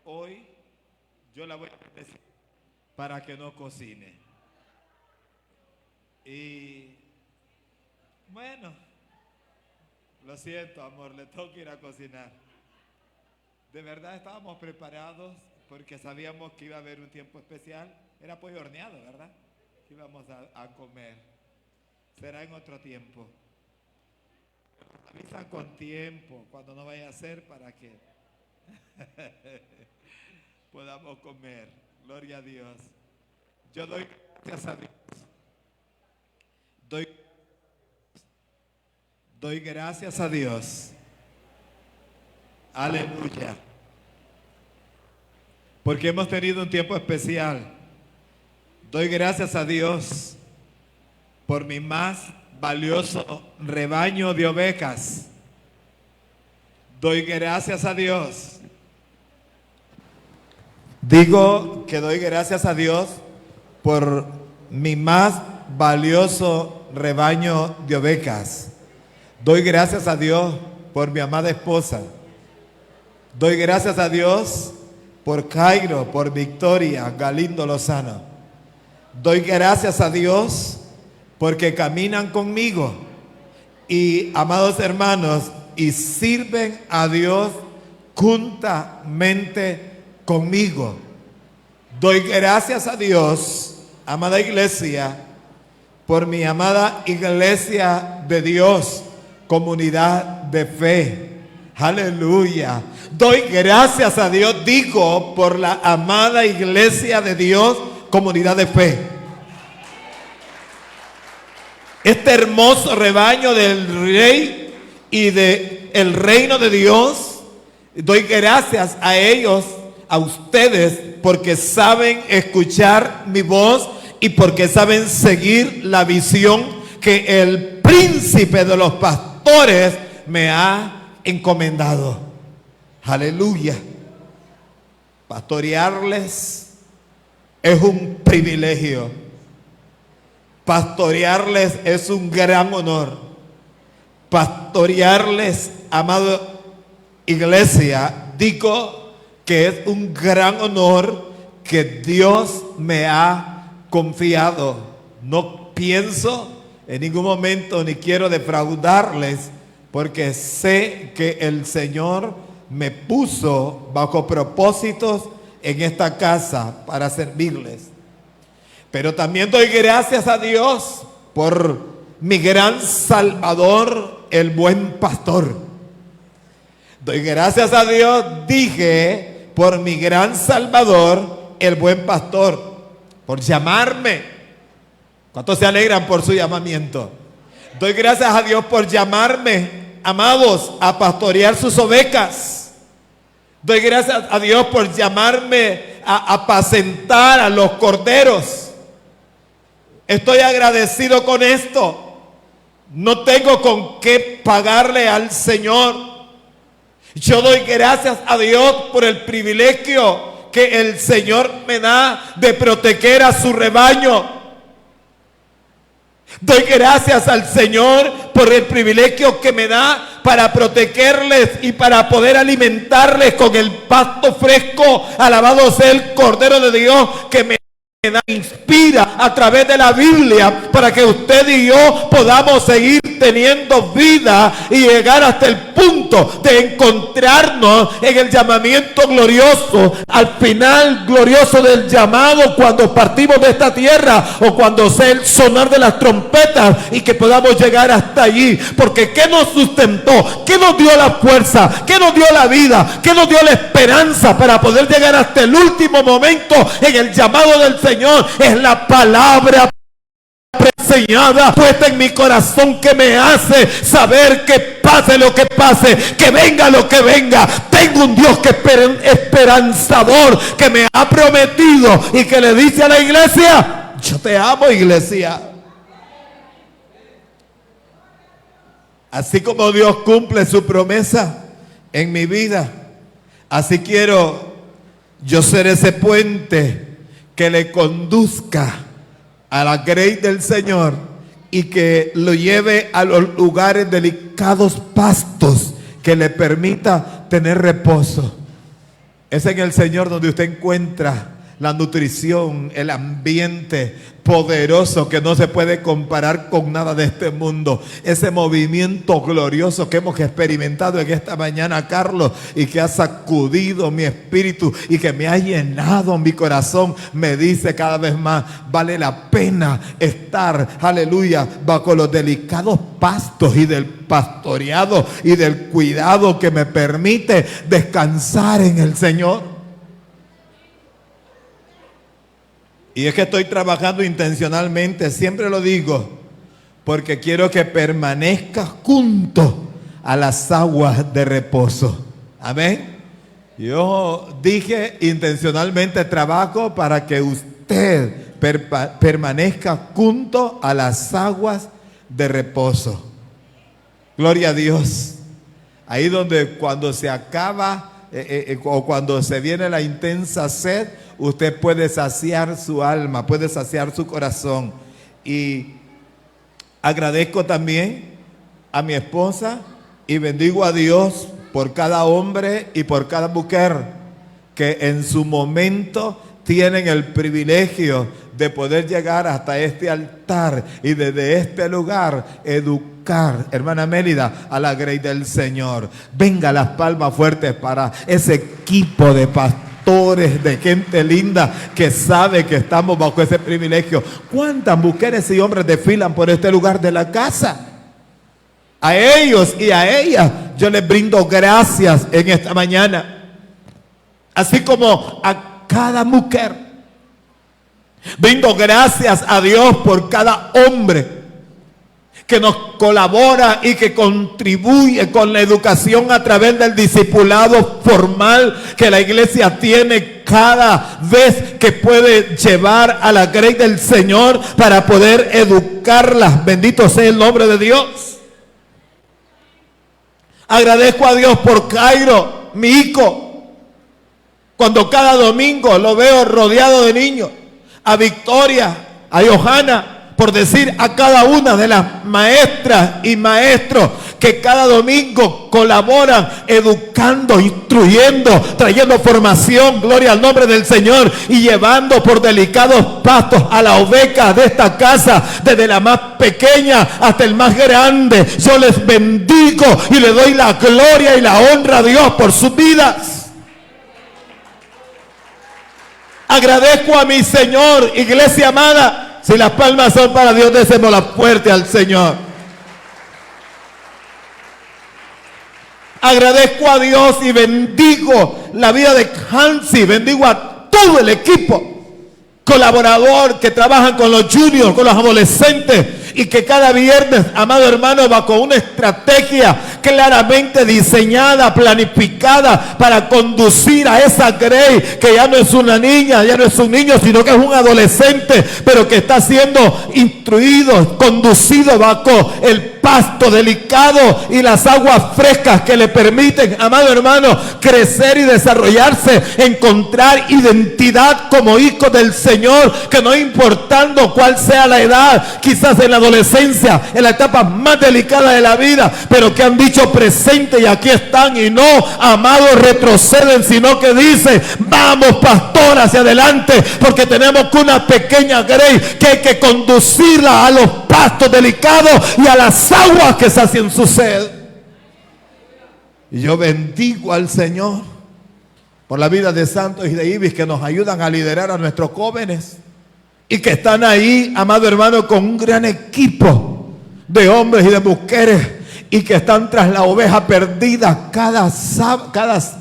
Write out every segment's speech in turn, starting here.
hoy yo la voy a decir para que no cocine. Y bueno, lo siento, amor, le tengo que ir a cocinar. De verdad estábamos preparados porque sabíamos que iba a haber un tiempo especial. Era pollo horneado, ¿verdad? Que íbamos a comer. Será en otro tiempo. Avisan con tiempo cuando no vaya a ser para que podamos comer. Gloria a Dios. Yo doy gracias a Dios. Doy gracias a Dios. Aleluya. Porque hemos tenido un tiempo especial. Doy gracias a Dios por mi más valioso rebaño de ovejas. Doy gracias a Dios. Digo que doy gracias a Dios por mi más valioso rebaño de ovejas. Doy gracias a Dios por mi amada esposa. Doy gracias a Dios por Cairo, por Victoria Galindo Lozano. Doy gracias a Dios porque caminan conmigo y, amados hermanos, y sirven a Dios juntamente conmigo. Doy gracias a Dios, amada iglesia, por mi amada iglesia de Dios, comunidad de fe. Aleluya. Doy gracias a Dios, digo, por la amada iglesia de Dios, comunidad de fe. Este hermoso rebaño del Rey y del reino de Dios, doy gracias a ellos, a ustedes, porque saben escuchar mi voz y porque saben seguir la visión que el príncipe de los pastores me ha encomendado. Aleluya. Pastorearles es un privilegio. Pastorearles es un gran honor. Pastorearles, amado iglesia, digo que es un gran honor que Dios me ha confiado. No pienso en ningún momento ni quiero defraudarles, porque sé que el Señor me puso bajo propósitos en esta casa para servirles. Pero también doy gracias a Dios por mi gran Salvador, el buen pastor. Doy gracias a Dios, dije, por mi gran Salvador, el buen pastor, por llamarme. ¿Cuántos se alegran por su llamamiento? Doy gracias a Dios por llamarme, amados, a pastorear sus ovejas. Doy gracias a Dios por llamarme a apacentar a los corderos. Estoy agradecido con esto. No tengo con qué pagarle al Señor. Yo doy gracias a Dios por el privilegio que el Señor me da de proteger a su rebaño. Doy gracias al Señor por el privilegio que me da para protegerles y para poder alimentarles con el pasto fresco. Alabado sea el Cordero de Dios que me inspira a través de la Biblia para que usted y yo podamos seguir teniendo vida y llegar hasta el punto de encontrarnos en el llamamiento glorioso, al final glorioso del llamado, cuando partimos de esta tierra o cuando sea el sonar de las trompetas, y que podamos llegar hasta allí. Porque ¿qué nos sustentó? ¿Qué nos dio la fuerza? ¿Qué nos dio la vida? ¿Qué nos dio la esperanza para poder llegar hasta el último momento en el llamado del Señor? Es la palabra enseñada, puesta en mi corazón, que me hace saber que pase lo que pase, que venga lo que venga, tengo un Dios que es esperanzador, que me ha prometido y que le dice a la iglesia: yo te amo, iglesia. Así como Dios cumple su promesa en mi vida, así quiero yo ser ese puente que le conduzca a la grey del Señor y que lo lleve a los lugares delicados pastos, que le permita tener reposo. Es en el Señor donde usted encuentra la nutrición, el ambiente poderoso que no se puede comparar con nada de este mundo. Ese movimiento glorioso que hemos experimentado en esta mañana, Carlos, y que ha sacudido mi espíritu y que me ha llenado mi corazón, me dice cada vez más, vale la pena estar, aleluya, bajo los delicados pastos y del pastoreado y del cuidado que me permite descansar en el Señor. Y es que estoy trabajando intencionalmente, siempre lo digo, porque quiero que permanezca junto a las aguas de reposo. Amén. Yo dije intencionalmente trabajo para que usted permanezca junto a las aguas de reposo. Gloria a Dios. Ahí donde cuando se acaba o cuando se viene la intensa sed, usted puede saciar su alma, puede saciar su corazón. Y agradezco también a mi esposa y bendigo a Dios por cada hombre y por cada mujer que en su momento tienen el privilegio de poder llegar hasta este altar y desde este lugar educar, hermana Mélida, a la grey del Señor. Venga las palmas fuertes para ese equipo de pastores, de gente linda que sabe que estamos bajo ese privilegio. ¿Cuántas mujeres y hombres desfilan por este lugar de la casa? A ellos y a ellas yo les brindo gracias en esta mañana, así como a cada mujer. Brindo gracias a Dios por cada hombre que nos colabora y que contribuye con la educación a través del discipulado formal que la iglesia tiene cada vez que puede llevar a la grey del Señor para poder educarlas. Bendito sea el nombre de Dios. Agradezco a Dios por Cairo, mi hijo, cuando cada domingo lo veo rodeado de niños. A Victoria, a Johanna, por decir a cada una de las maestras y maestros que cada domingo colaboran educando, instruyendo, trayendo formación, gloria al nombre del Señor, y llevando por delicados pastos a la oveja de esta casa, desde la más pequeña hasta el más grande. Yo les bendigo y le doy la gloria y la honra a Dios por sus vidas. Agradezco a mi Señor, iglesia amada. Si las palmas son para Dios, désemosla fuerte al Señor. Agradezco a Dios y bendigo la vida de Hansi, bendigo a todo el equipo colaborador que trabajan con los juniors, con los adolescentes, y que cada viernes, amado hermano, va con una estrategia claramente diseñada, planificada para conducir a esa grey que ya no es una niña, ya no es un niño, sino que es un adolescente, pero que está siendo instruido, conducido bajo el pasto delicado y las aguas frescas que le permiten, amado hermano, crecer y desarrollarse, encontrar identidad como hijo del Señor, que no importando cuál sea la edad, quizás en la adolescencia, en la etapa más delicada de la vida, pero que han dicho presente y aquí están, y no, amados, retroceden, sino que dicen, vamos pastor hacia adelante, porque tenemos que una pequeña grey que hay que conducirla a los pastos delicados y a las aguas que sacien su sed. Y yo bendigo al Señor por la vida de Santos y de Ibis, que nos ayudan a liderar a nuestros jóvenes y que están ahí, amado hermano, con un gran equipo de hombres y de mujeres, y que están tras la oveja perdida cada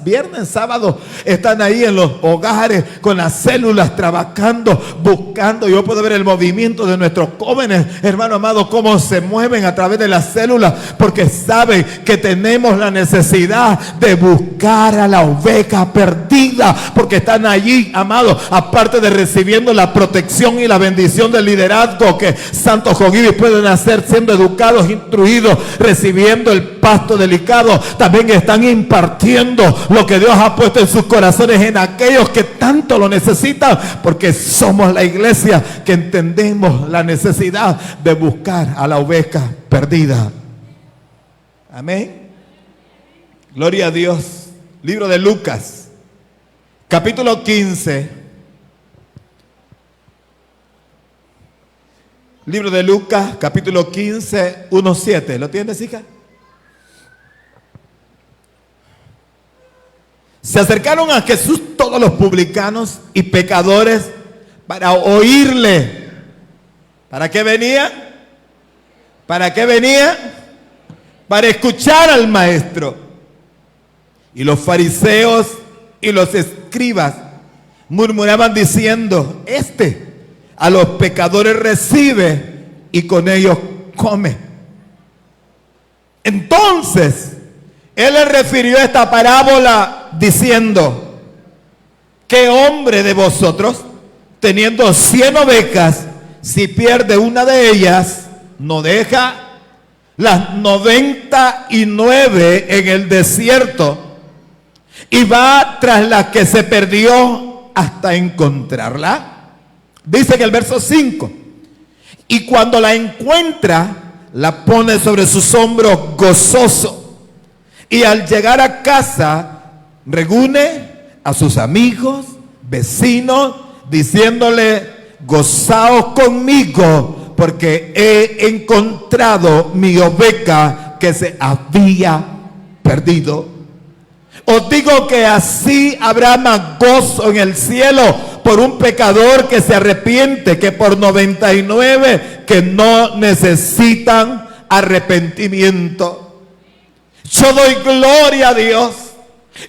viernes, sábado, están ahí en los hogares con las células trabajando, buscando. Yo puedo ver el movimiento de nuestros jóvenes, hermano amado, cómo se mueven a través de las células, porque saben que tenemos la necesidad de buscar a la oveja perdida, porque están allí, amado, aparte de recibiendo la protección y la bendición del liderazgo que Santos Jogibis pueden hacer, siendo educados, instruidos, recibiendo el pasto delicado, también están impartiendo lo que Dios ha puesto en sus corazones en aquellos que tanto lo necesitan, porque somos la iglesia que entendemos la necesidad de buscar a la oveja perdida. Amén. Gloria a Dios. Libro de Lucas, capítulo 15, libro de Lucas, capítulo 15, 1-7. ¿Lo tienes, hija? Se acercaron a Jesús todos los publicanos y pecadores para oírle. ¿Para qué venía? ¿Para qué venía? Para escuchar al maestro. Y los fariseos y los escribas murmuraban diciendo: a los pecadores recibe y con ellos come. Entonces él le refirió esta parábola diciendo: ¿qué hombre de vosotros, teniendo 100 ovejas, si pierde una de ellas, no deja las 99 en el desierto y va tras la que se perdió hasta encontrarla? Dice en el verso 5: y cuando la encuentra, la pone sobre sus hombros gozoso, y al llegar a casa reúne a sus amigos, vecinos, diciéndole: gozaos conmigo, porque he encontrado mi oveja que se había perdido. Os digo que así habrá más gozo en el cielo por un pecador que se arrepiente que por 99 que no necesitan arrepentimiento. Yo doy gloria a Dios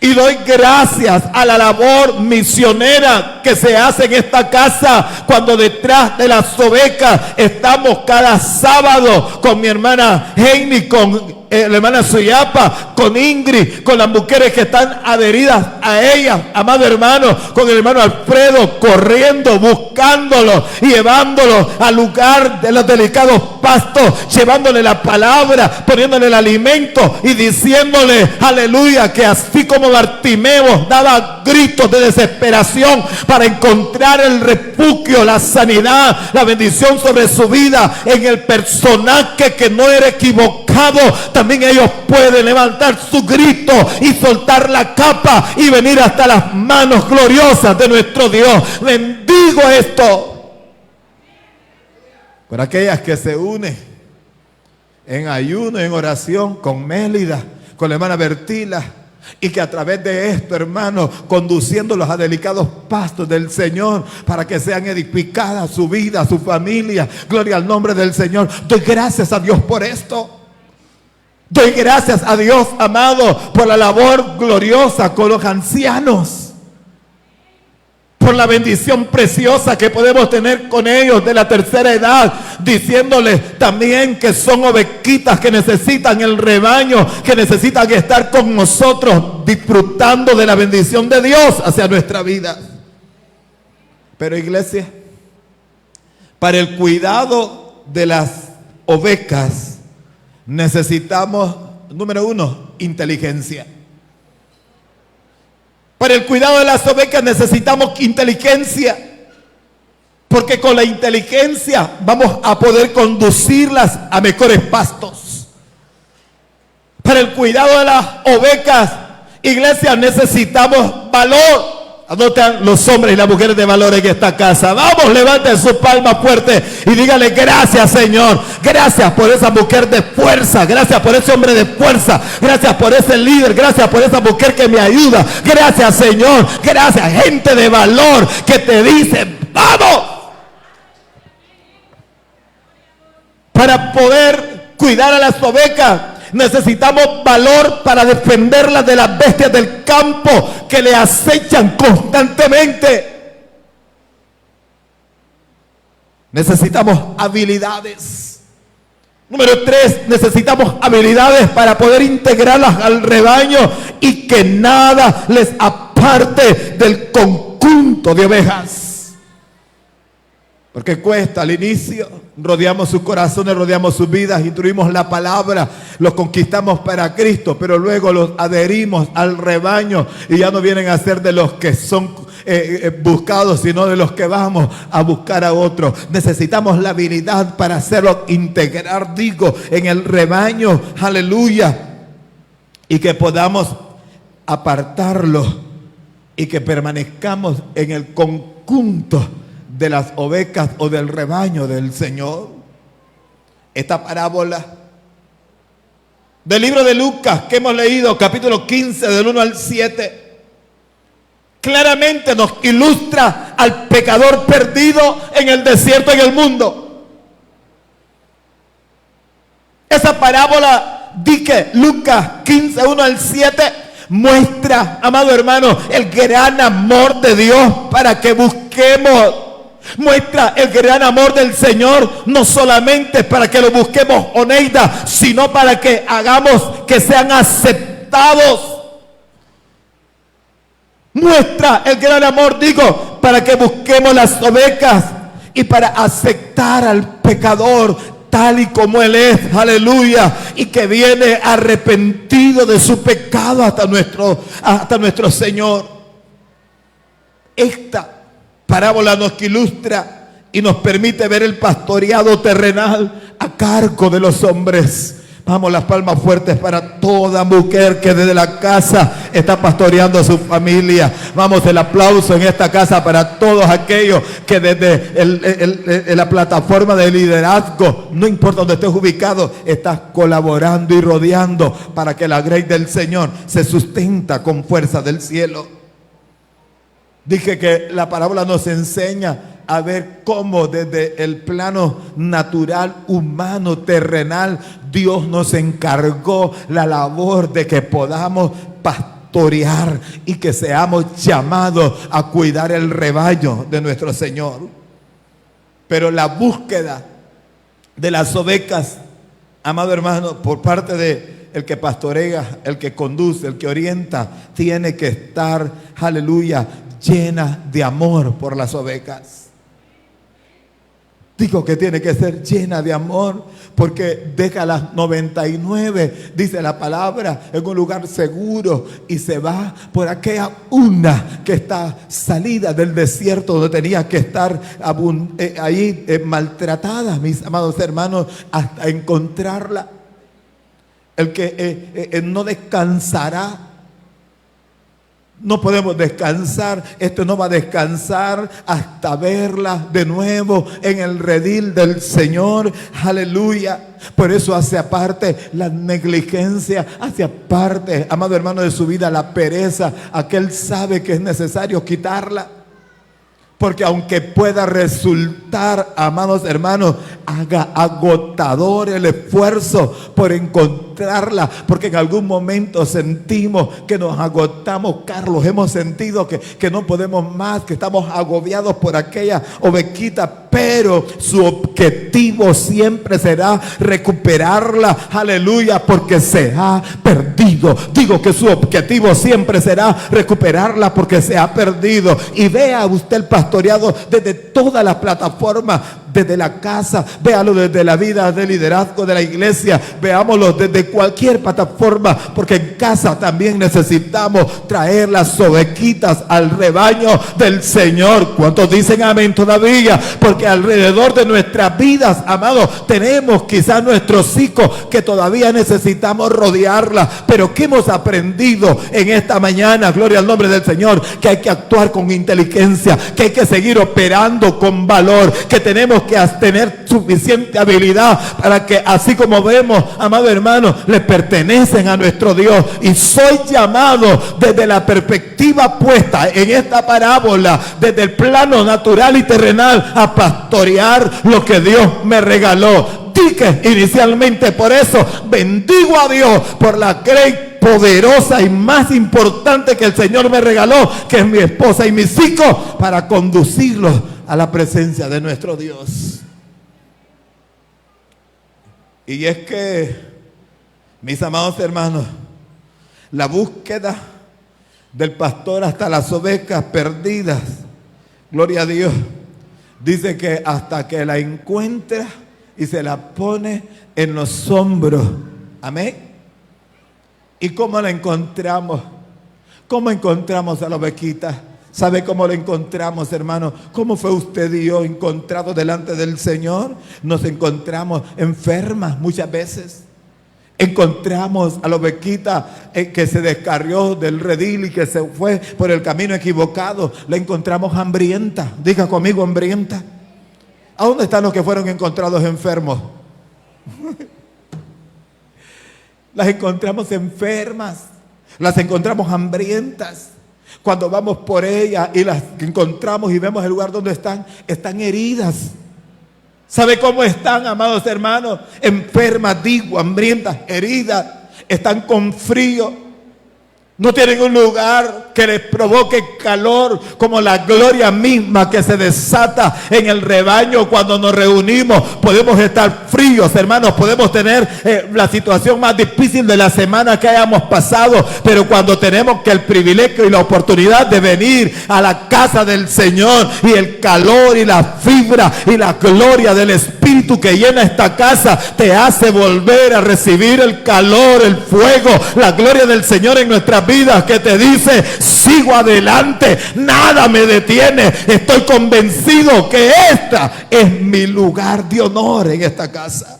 y doy gracias a la labor misionera que se hace en esta casa, cuando detrás de las ovejas estamos cada sábado con mi hermana Heini, con la hermana Suyapa, con Ingrid, con las mujeres que están adheridas a ella, amado hermano, con el hermano Alfredo, corriendo, buscándolo y llevándolo al lugar de los delicados pastos, llevándole la palabra, poniéndole el alimento y diciéndole, aleluya, que así como Bartimeo daba gritos de desesperación para encontrar el refugio, la sanidad, la bendición sobre su vida en el personaje que no era equivocado, también ellos pueden levantar su grito y soltar la capa y venir hasta las manos gloriosas de nuestro Dios. Bendigo esto por aquellas que se unen en ayuno, en oración con Mélida, con la hermana Bertila, y que a través de esto, hermano, conduciéndolos a delicados pastos del Señor para que sean edificadas su vida, su familia. Gloria al nombre del Señor. Doy gracias a Dios por esto. Doy gracias a Dios, amado, por la labor gloriosa con los ancianos, por la bendición preciosa que podemos tener con ellos de la tercera edad, diciéndoles también que son ovejitas que necesitan el rebaño, que necesitan estar con nosotros disfrutando de la bendición de Dios hacia nuestra vida. Pero, iglesia, para el cuidado de las ovejas necesitamos, número 1, inteligencia. Para el cuidado de las ovejas necesitamos inteligencia, porque con la inteligencia vamos a poder conducirlas a mejores pastos. Para el cuidado de las ovejas, iglesia, necesitamos valor. Anoten los hombres y las mujeres de valor en esta casa. Vamos, levanten su palma fuerte y díganle: gracias, Señor. Gracias por esa mujer de fuerza. Gracias por ese hombre de fuerza. Gracias por ese líder. Gracias por esa mujer que me ayuda. Gracias, Señor. Gracias, gente de valor que te dice: vamos. Para poder cuidar a las ovejas necesitamos valor para defenderlas de las bestias del campo que le acechan constantemente. Necesitamos habilidades. Número 3, necesitamos habilidades para poder integrarlas al rebaño y que nada les aparte del conjunto de ovejas. Porque cuesta al inicio, rodeamos sus corazones, rodeamos sus vidas, instruimos la palabra, los conquistamos para Cristo, pero luego los adherimos al rebaño y ya no vienen a ser de los que son buscados, sino de los que vamos a buscar a otros. Necesitamos la habilidad para hacerlo integrar, digo, en el rebaño, aleluya, y que podamos apartarlo y que permanezcamos en el conjunto de las ovejas o del rebaño del Señor. Esta parábola del libro de Lucas que hemos leído, capítulo 15, del 1 al 7, claramente nos ilustra al pecador perdido en el desierto, en el mundo. Esa parábola, dice Lucas 15, 1 al 7, muestra, amado hermano, el gran amor de Dios para que busquemos. Muestra el gran amor del Señor, no solamente para que lo busquemos, Oneida, sino para que hagamos que sean aceptados. Muestra el gran amor, digo, para que busquemos las ovejas y para aceptar al pecador tal y como él es, aleluya, y que viene arrepentido de su pecado hasta nuestro Señor. Esta parábola nos ilustra y nos permite ver el pastoreado terrenal a cargo de los hombres. Vamos, las palmas fuertes para toda mujer que desde la casa está pastoreando a su familia. Vamos, el aplauso en esta casa para todos aquellos que desde la plataforma de liderazgo, no importa donde estés ubicado, estás colaborando y rodeando para que la gracia del Señor se sustenta con fuerza del cielo. Dije que la parábola nos enseña a ver cómo desde el plano natural, humano, terrenal, Dios nos encargó la labor de que podamos pastorear y que seamos llamados a cuidar el rebaño de nuestro Señor. Pero la búsqueda de las ovejas, amado hermano, por parte de el que pastorea, el que conduce, el que orienta, tiene que estar, aleluya, llena de amor por las ovejas. Digo que tiene que ser llena de amor, porque deja las 99, dice la palabra, en un lugar seguro y se va por aquella una que está salida del desierto donde tenía que estar ahí maltratada, mis amados hermanos, hasta encontrarla. El que no descansará. No podemos descansar, esto no va a descansar hasta verla de nuevo en el redil del Señor, aleluya. Por eso hace aparte la negligencia, hace aparte, amado hermano, de su vida la pereza, aquel sabe que es necesario quitarla. Porque aunque pueda resultar, amados hermanos, haga agotador el esfuerzo por encontrarla, porque en algún momento sentimos que nos agotamos. Carlos, hemos sentido que no podemos más, que estamos agobiados por aquella ovejita, pero su objetivo siempre será recuperarla, aleluya, porque se ha perdido. Digo que su objetivo siempre será recuperarla porque se ha perdido. Y vea usted el pastoreado desde todas las plataformas, desde la casa, véalo desde la vida de liderazgo de la iglesia, veámoslo desde cualquier plataforma, porque en casa también necesitamos traer las ovejitas al rebaño del Señor. ¿Cuántos dicen amén todavía? Porque alrededor de nuestras vidas, amados, tenemos quizás nuestros hijos que todavía necesitamos rodearla, pero que hemos aprendido en esta mañana, gloria al nombre del Señor, que hay que actuar con inteligencia, que hay que seguir operando con valor, que tenemos que tener suficiente habilidad para que, así como vemos, amado hermano, le pertenecen a nuestro Dios. Y soy llamado desde la perspectiva puesta en esta parábola, desde el plano natural y terrenal, a pastorear lo que Dios me regaló. Dije inicialmente, por eso bendigo a Dios por la gracia poderosa y más importante que el Señor me regaló, que es mi esposa y mis hijos, para conducirlos a la presencia de nuestro Dios. Y es que, mis amados hermanos, la búsqueda del pastor hasta las ovejas perdidas, gloria a Dios, dice que hasta que la encuentra y se la pone en los hombros. Amén. ¿Y cómo la encontramos? ¿Cómo encontramos a la ovejita? ¿Sabe cómo lo encontramos, hermano? ¿Cómo fue usted y yo encontrados delante del Señor? Nos encontramos enfermas muchas veces. Encontramos a la ovejita que se descarrió del redil y que se fue por el camino equivocado. La encontramos hambrienta. Diga conmigo, hambrienta. ¿A dónde están los que fueron encontrados enfermos? Las encontramos enfermas. Las encontramos hambrientas. Cuando vamos por ellas y las encontramos y vemos el lugar donde están heridas. ¿Sabe cómo están, amados hermanos? Enfermas, digo, hambrientas, heridas. Están con frío. No tienen un lugar que les provoque calor, como la gloria misma que se desata en el rebaño cuando nos reunimos. Podemos estar fríos, hermanos, podemos tener la situación más difícil de la semana que hayamos pasado, pero cuando tenemos que el privilegio y la oportunidad de venir a la casa del Señor, y el calor y la fibra y la gloria del Espíritu que llena esta casa te hace volver a recibir el calor, el fuego, la gloria del Señor en nuestras vidas, que te dice: sigo adelante, nada me detiene, estoy convencido que esta es mi lugar de honor en esta casa.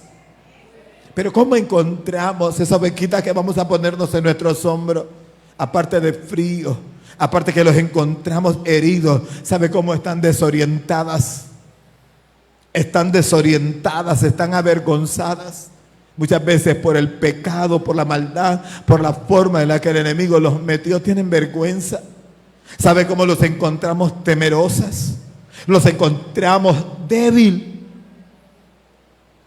Pero ¿cómo encontramos esa ovejita que vamos a ponernos en nuestros hombros? Aparte de frío, aparte que los encontramos heridos, ¿sabe cómo están desorientadas? Están desorientadas, están avergonzadas. Muchas veces por el pecado, por la maldad, por la forma en la que el enemigo los metió, tienen vergüenza. ¿Sabe cómo los encontramos? Temerosas. Los encontramos débil.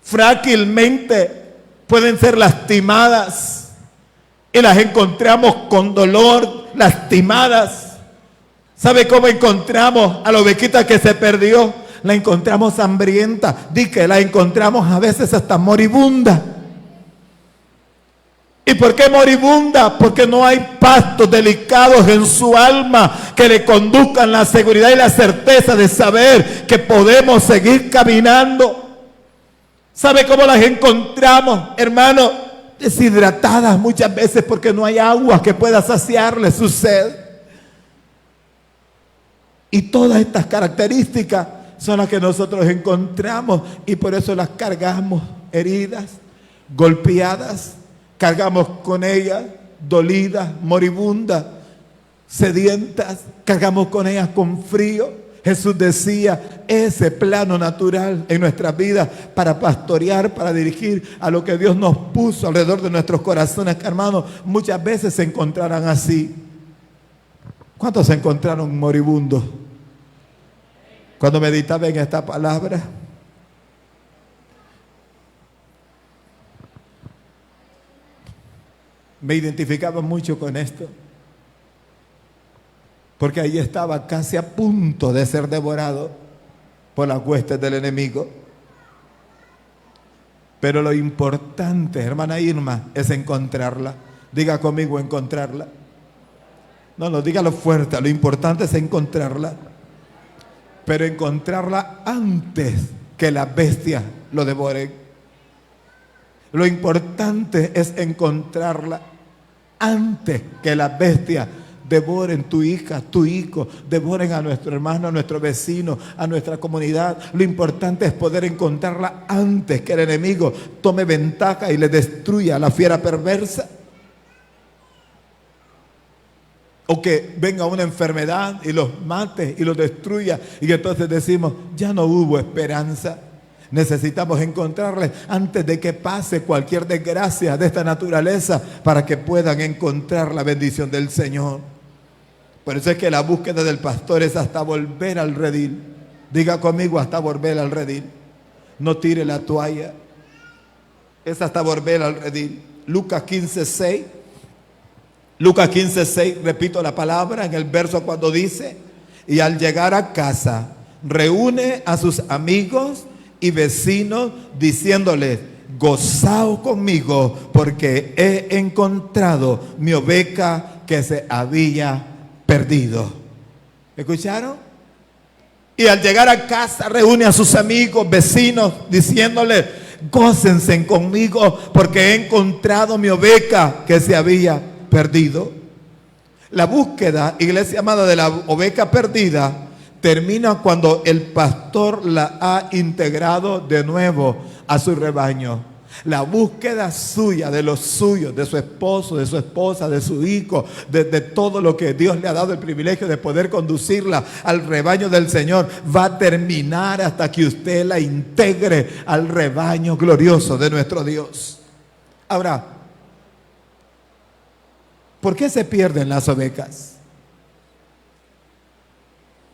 Frágilmente pueden ser lastimadas. Y las encontramos con dolor, lastimadas. ¿Sabe cómo encontramos a la ovejita que se perdió? La encontramos hambrienta. Di que la encontramos a veces hasta moribunda. ¿Y por qué moribunda? Porque no hay pastos delicados en su alma que le conduzcan la seguridad y la certeza de saber que podemos seguir caminando. ¿Sabe cómo las encontramos, hermano? Deshidratadas muchas veces porque no hay agua que pueda saciarle su sed. Y todas estas características son las que nosotros encontramos, y por eso las cargamos heridas, golpeadas. Cargamos con ellas dolidas, moribundas, sedientas. Cargamos con ellas con frío. Jesús decía: ese plano natural en nuestras vidas para pastorear, para dirigir a lo que Dios nos puso alrededor de nuestros corazones, hermanos, muchas veces se encontrarán así. ¿Cuántos se encontraron moribundos cuando meditaba en esta palabra? Me identificaba mucho con esto, porque ahí estaba casi a punto de ser devorado por las huestes del enemigo. Pero lo importante, hermana Irma, es encontrarla. Diga conmigo: encontrarla. No, dígalo fuerte. Lo importante es encontrarla, pero encontrarla antes que las bestias lo devoren. Lo importante es encontrarla antes que las bestias devoren tu hija, tu hijo, devoren a nuestro hermano, a nuestro vecino, a nuestra comunidad. Lo importante es poder encontrarla antes que el enemigo tome ventaja y le destruya a la fiera perversa. O que venga una enfermedad y los mate y los destruya, y entonces decimos: ya no hubo esperanza. Necesitamos encontrarles antes de que pase cualquier desgracia de esta naturaleza, para que puedan encontrar la bendición del Señor. Por eso es que la búsqueda del pastor es hasta volver al redil. Diga conmigo: hasta volver al redil. No tire la toalla. Es hasta volver al redil. Lucas 15:6. Lucas 15:6, repito la palabra en el verso cuando dice: y al llegar a casa, reúne a sus amigos y vecinos, diciéndoles: gozaos conmigo, porque he encontrado mi oveja que se había perdido. ¿Escucharon? Y al llegar a casa, reúne a sus amigos, vecinos, diciéndoles: gócense conmigo, porque he encontrado mi oveja que se había perdido. La búsqueda, iglesia amada, de la oveja perdida termina cuando el pastor la ha integrado de nuevo a su rebaño. La búsqueda suya, de los suyos, de su esposo, de su esposa, de su hijo, de todo lo que Dios le ha dado el privilegio de poder conducirla al rebaño del Señor, va a terminar hasta que usted la integre al rebaño glorioso de nuestro Dios. Ahora, ¿por qué se pierden las ovejas?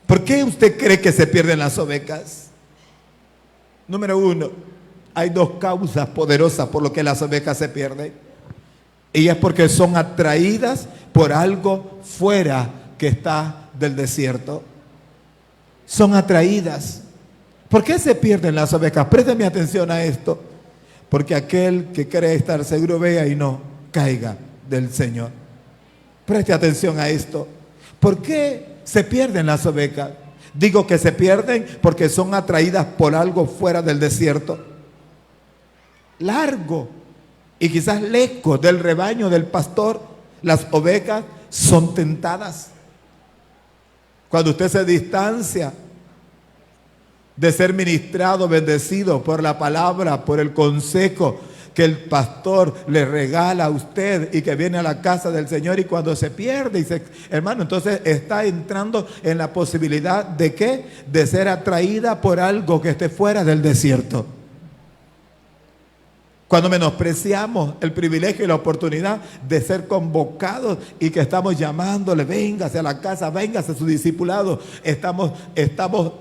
¿Por qué usted cree que se pierden las ovejas? Número uno, hay dos causas poderosas por lo que las ovejas se pierden. Y es porque son atraídas por algo fuera que está del desierto. Son atraídas. ¿Por qué se pierden las ovejas? Présteme atención a esto. Porque aquel que cree estar seguro vea y no caiga del Señor. Preste atención a esto. ¿Por qué se pierden las ovejas? Digo que se pierden porque son atraídas por algo fuera del desierto, largo y quizás lejos del rebaño del pastor. Las ovejas son tentadas. Cuando usted se distancia de ser ministrado, bendecido por la palabra, por el consejo que el pastor le regala a usted y que viene a la casa del Señor, y cuando se pierde, hermano, entonces está entrando en la posibilidad de ¿qué? De ser atraída por algo que esté fuera del desierto. Cuando menospreciamos el privilegio y la oportunidad de ser convocados y que estamos llamándole, véngase a la casa, véngase a su discipulado, estamos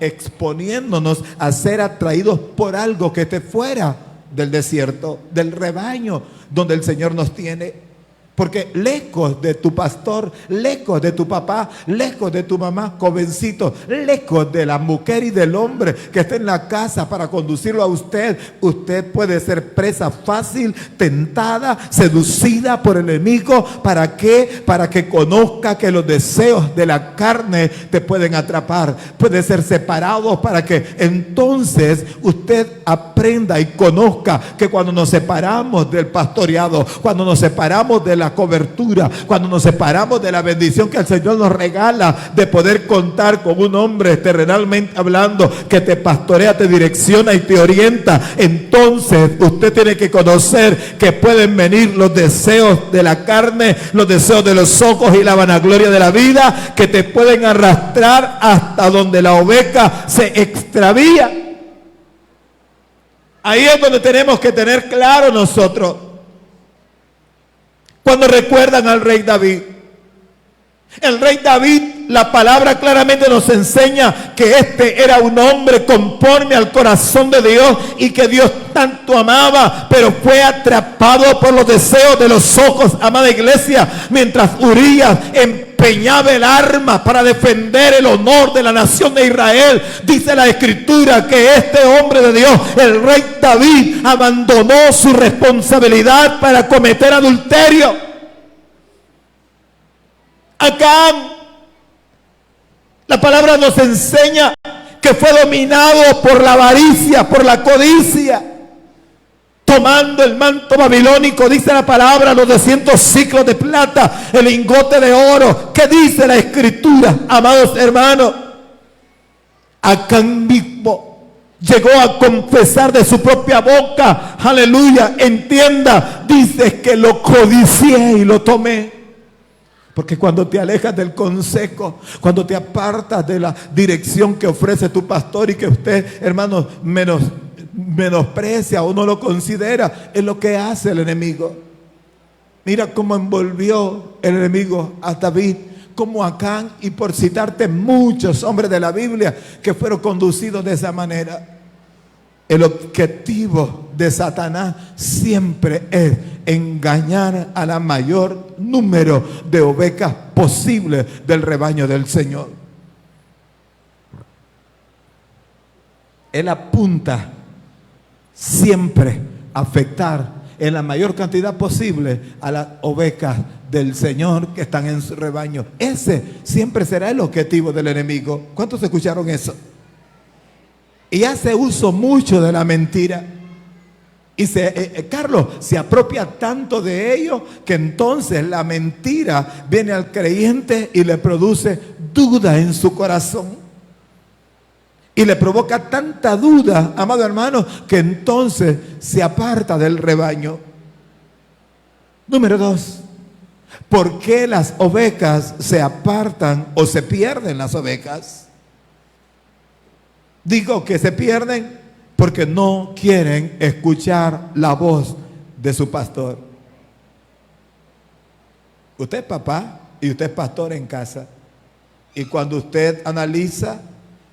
exponiéndonos a ser atraídos por algo que esté fuera del desierto, del rebaño donde el Señor nos tiene. Porque lejos de tu pastor, lejos de tu papá, lejos de tu mamá, jovencito, lejos de la mujer y del hombre que está en la casa para conducirlo a usted, usted puede ser presa fácil, tentada, seducida por el enemigo. ¿Para qué? Para que conozca que los deseos de la carne te pueden atrapar. Puede ser separado para que entonces usted aprenda y conozca que cuando nos separamos del pastoreado, cuando nos separamos de la cobertura, cuando nos separamos de la bendición que el Señor nos regala de poder contar con un hombre terrenalmente hablando que te pastorea, te direcciona y te orienta, entonces usted tiene que conocer que pueden venir los deseos de la carne, los deseos de los ojos y la vanagloria de la vida, que te pueden arrastrar hasta donde la oveja se extravía. Ahí es donde tenemos que tener claro nosotros. Cuando recuerdan al rey David, el rey David, la palabra claramente nos enseña que este era un hombre conforme al corazón de Dios y que Dios tanto amaba, pero fue atrapado por los deseos de los ojos, amada iglesia, mientras Urías empeñaba el arma para defender el honor de la nación de Israel. Dice la escritura que este hombre de Dios, el rey David, abandonó su responsabilidad para cometer adulterio. Acán, la palabra nos enseña que fue dominado por la avaricia, por la codicia, tomando el manto babilónico, dice la palabra, los 200 ciclos de plata, el lingote de oro. ¿Qué dice la escritura, amados hermanos? Acán mismo llegó a confesar de su propia boca, aleluya, entienda, dice que lo codicié y lo tomé. Porque cuando te alejas del consejo, cuando te apartas de la dirección que ofrece tu pastor y que usted, hermanos, menosprecia o no lo considera, es lo que hace el enemigo. Mira cómo envolvió el enemigo a David, como Acán, y por citarte muchos hombres de la Biblia que fueron conducidos de esa manera. El objetivo de Satanás siempre es engañar a la mayor número de ovejas posible del rebaño del Señor. Él apunta siempre a afectar en la mayor cantidad posible a las ovejas del Señor que están en su rebaño. Ese siempre será el objetivo del enemigo. ¿Cuántos escucharon eso? Y hace uso mucho de la mentira. Y Carlos se apropia tanto de ello que entonces la mentira viene al creyente y le produce duda en su corazón. Y le provoca tanta duda, amado hermano, que entonces se aparta del rebaño. Número 2. ¿Por qué las ovejas se apartan o se pierden las ovejas? Digo que se pierden porque no quieren escuchar la voz de su pastor. Usted es papá y usted es pastor en casa. Y cuando usted analiza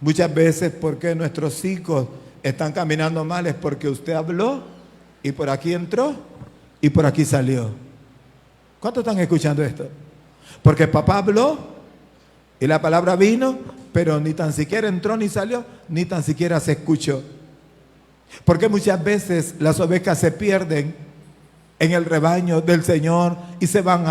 muchas veces por qué nuestros hijos están caminando mal, es porque usted habló y por aquí entró y por aquí salió. ¿Cuántos están escuchando esto? Porque papá habló y la palabra vino, pero ni tan siquiera entró ni salió, ni tan siquiera se escuchó. Porque muchas veces las ovejas se pierden en el rebaño del Señor y se van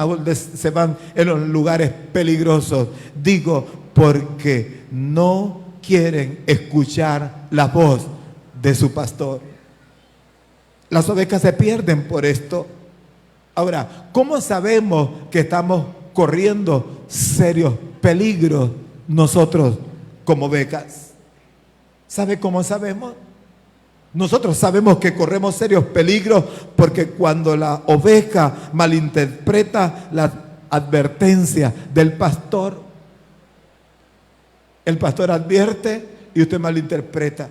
en los lugares peligrosos. Digo, porque no quieren escuchar la voz de su pastor. Las ovejas se pierden por esto. Ahora, ¿cómo sabemos que estamos corriendo serios peligros nosotros como ovejas? ¿Sabe cómo sabemos? Nosotros sabemos que corremos serios peligros porque cuando la oveja malinterpreta la advertencia del pastor, el pastor advierte y usted malinterpreta.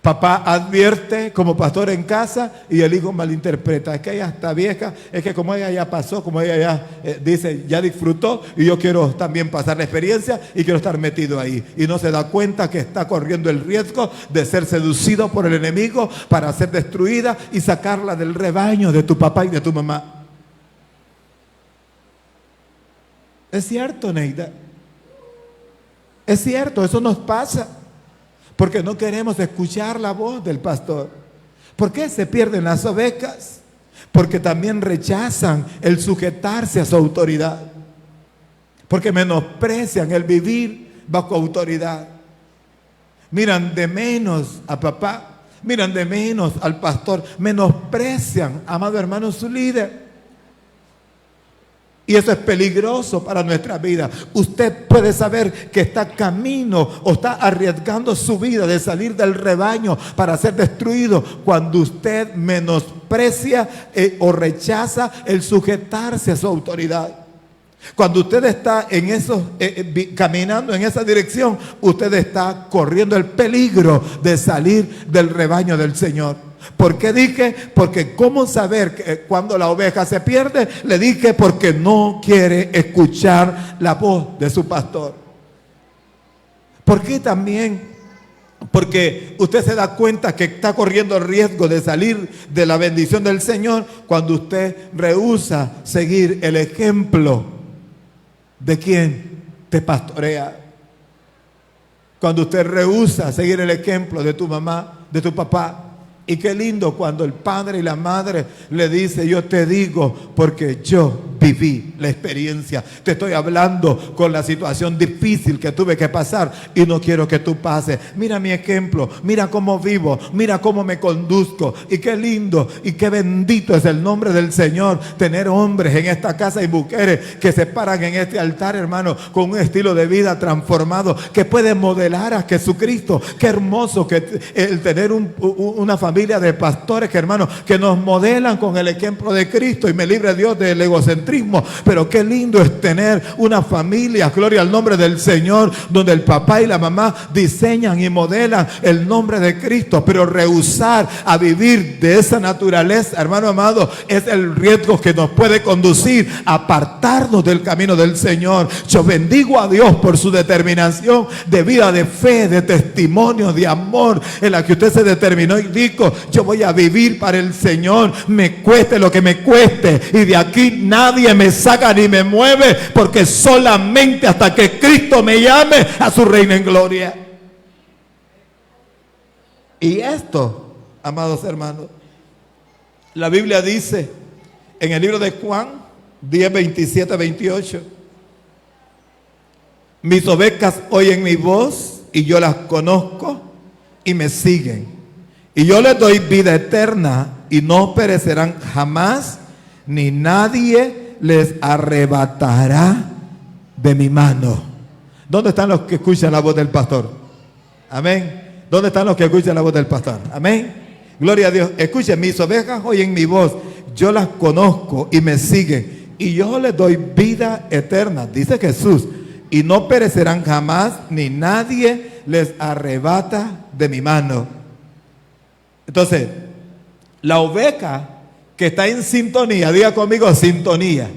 Papá advierte como pastor en casa y el hijo malinterpreta. Es que ella está vieja, es que como ella ya pasó, como ella ya dice, ya disfrutó y yo quiero también pasar la experiencia y quiero estar metido ahí. Y no se da cuenta que está corriendo el riesgo de ser seducido por el enemigo para ser destruida y sacarla del rebaño de tu papá y de tu mamá. Es cierto, Neida. Es cierto, eso nos pasa. Porque no queremos escuchar la voz del pastor. ¿Por qué se pierden las ovejas? Porque también rechazan el sujetarse a su autoridad. Porque menosprecian el vivir bajo autoridad. Miran de menos a papá, miran de menos al pastor, menosprecian, amado hermano, su líder. Y eso es peligroso para nuestra vida. Usted puede saber que está camino o está arriesgando su vida de salir del rebaño para ser destruido cuando usted menosprecia o rechaza el sujetarse a su autoridad. Cuando usted está en eso, caminando en esa dirección, usted está corriendo el peligro de salir del rebaño del Señor. ¿Por qué dije? Porque ¿cómo saber que cuando la oveja se pierde? Le dije porque no quiere escuchar la voz de su pastor. ¿Por qué también? Porque usted se da cuenta que está corriendo el riesgo de salir de la bendición del Señor cuando usted rehúsa seguir el ejemplo de quien te pastorea. Cuando usted rehúsa seguir el ejemplo de tu mamá, de tu papá. Y qué lindo cuando el padre y la madre le dice, yo te digo porque yo viví la experiencia. Te estoy hablando con la situación difícil que tuve que pasar y no quiero que tú pases. Mira mi ejemplo, mira cómo vivo, mira cómo me conduzco. Y qué lindo y qué bendito es el nombre del Señor tener hombres en esta casa y mujeres que se paran en este altar, hermano, con un estilo de vida transformado que puede modelar a Jesucristo. Qué hermoso que el tener una familia de pastores que, hermano, que nos modelan con el ejemplo de Cristo, y me libre Dios del egocentrismo, pero qué lindo es tener una familia, gloria al nombre del Señor, donde el papá y la mamá diseñan y modelan el nombre de Cristo. Pero rehusar a vivir de esa naturaleza, hermano amado, es el riesgo que nos puede conducir a apartarnos del camino del Señor. Yo bendigo a Dios por su determinación de vida, de fe, de testimonio, de amor, en la que usted se determinó y dijo, yo voy a vivir para el Señor, me cueste lo que me cueste, y de aquí nadie me saca ni me mueve, porque solamente hasta que Cristo me llame a su reino en gloria. Y esto, amados hermanos, la Biblia dice en el libro de Juan 10, 27, 28, mis ovejas oyen mi voz y yo las conozco y me siguen. Y yo les doy vida eterna y no perecerán jamás, ni nadie les arrebatará de mi mano. ¿Dónde están los que escuchan la voz del pastor? Amén. ¿Dónde están los que escuchan la voz del pastor? Amén. Gloria a Dios. Escuchen, mis ovejas oyen mi voz. Yo las conozco y me siguen. Y yo les doy vida eterna, dice Jesús. Y no perecerán jamás, ni nadie les arrebata de mi mano. Entonces, la oveja que está en sintonía, diga conmigo sintonía.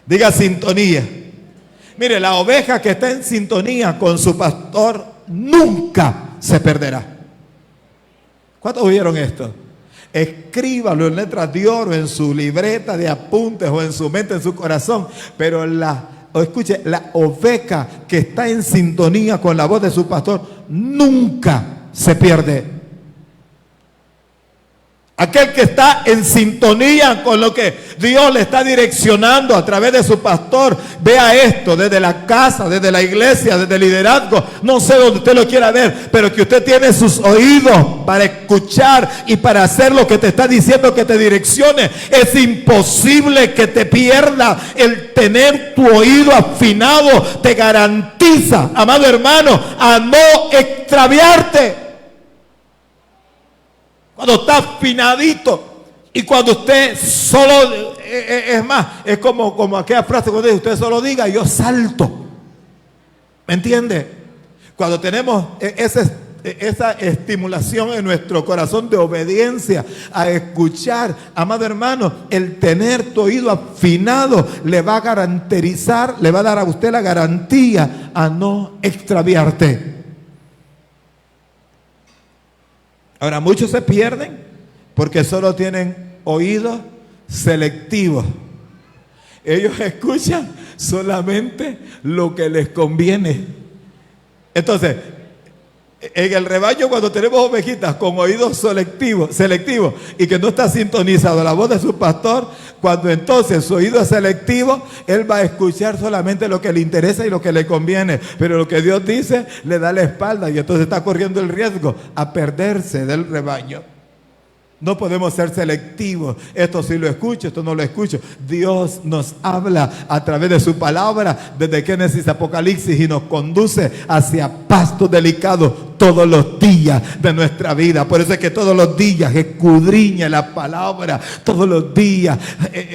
Diga sintonía. Mire, la oveja que está en sintonía con su pastor nunca se perderá. ¿Cuántos oyeron esto? Escríbalo en letras de oro, en su libreta de apuntes o en su mente, en su corazón. Pero escuche, la oveja que está en sintonía con la voz de su pastor nunca se pierde. Aquel que está en sintonía con lo que Dios le está direccionando a través de su pastor, vea esto desde la casa, desde la iglesia, desde el liderazgo, no sé dónde usted lo quiera ver, pero que usted tiene sus oídos para escuchar y para hacer lo que te está diciendo que te direccione. Es imposible que te pierda. El tener tu oído afinado te garantiza, amado hermano, a no extraviarte. Cuando está afinadito y cuando usted solo, es más, es como aquella frase cuando dice, usted solo diga, yo salto. ¿Me entiende? Cuando tenemos esa estimulación en nuestro corazón de obediencia a escuchar, amado hermano, el tener tu oído afinado le va a garantizar, le va a dar a usted la garantía a no extraviarte. Ahora, muchos se pierden porque solo tienen oídos selectivos. Ellos escuchan solamente lo que les conviene. Entonces, en el rebaño, cuando tenemos ovejitas con oídos selectivos y que no está sintonizado a la voz de su pastor, cuando entonces su oído es selectivo, él va a escuchar solamente lo que le interesa y lo que le conviene, pero lo que Dios dice le da la espalda y entonces está corriendo el riesgo a perderse del rebaño. No podemos ser selectivos. Esto sí lo escucho, esto no lo escucho. Dios nos habla a través de su palabra desde Génesis, Apocalipsis y nos conduce hacia pastos delicados todos los días de nuestra vida. Por eso es que todos los días escudriña la palabra. Todos los días,